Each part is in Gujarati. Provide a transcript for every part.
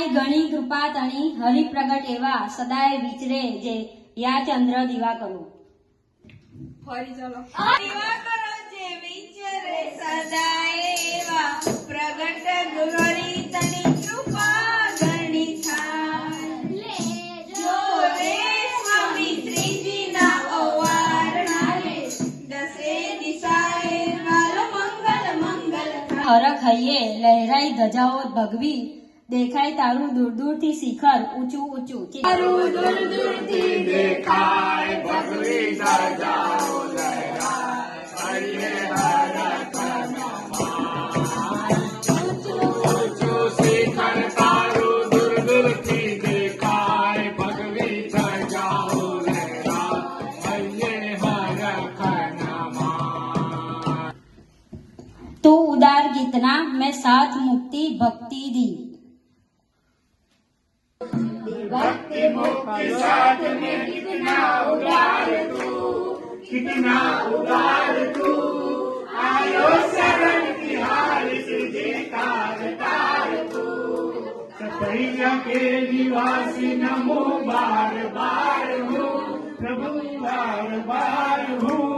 સદાય ગણી કૃપા તણી હરિ પ્રગટ એવા સદાય વિચરે જે યા ચંદ્ર દીવા કરો ફરી ચલો દીવા કરો જે વિચરે સદાય એવા પ્રગટ હરિ તણી કૃપા ગણી થાય જો રે સ્વામી શ્રીજીના અવારણા રે દસે દિશાએ વાલો મંગલ મંગલ હરખ હૈયે લહેરાઈ ધજાઓ ભગવી દેખાય તારું દૂર દૂરથી શિખર ઊંચું ઊંચું તારું દૂર દૂરથી દેખાય ભગવી ધજાઓ લહેરાય હૈયે હરખ ઊંચું શિખર તારું દૂર દૂરથી દેખાય ભગવી ધજાઓ લહેરાય હૈયે હરખ નમઃ। तो उदार गीतना मैं साथ मुक्ति भक्ति दी भक्ति मुक्ति साथ में कितना उदार तू आयो शरण तिहारी सिद्धि कार तार तू सतैया के निवासी नमो बार बार हूँ प्रभु बार बार हूँ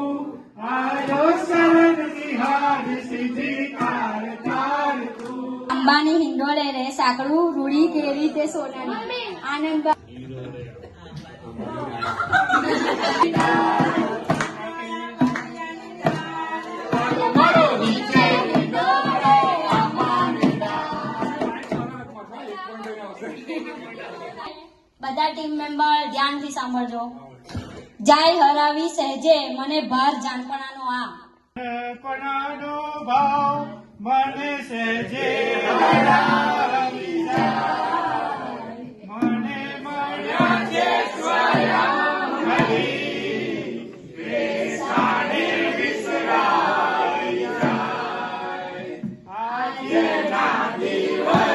आयो शरण तिहारी सिद्धि कार तार तू। અંબાની હિંડોળે રે સાંકળું રૂડી કેરી તે સોનાની આનંદ બધા ટીમ મેમ્બર ધ્યાનથી સાંભળજો જાય હરાવી સહેજે મને ભાર જાનપણાનો આ પણાનો ભાવ મને સહેજે હરાવી જાય મને મળ્યા છે સ્વયં હરિ વેસાણે વિસરાઈ જાય આજે ના દિવસ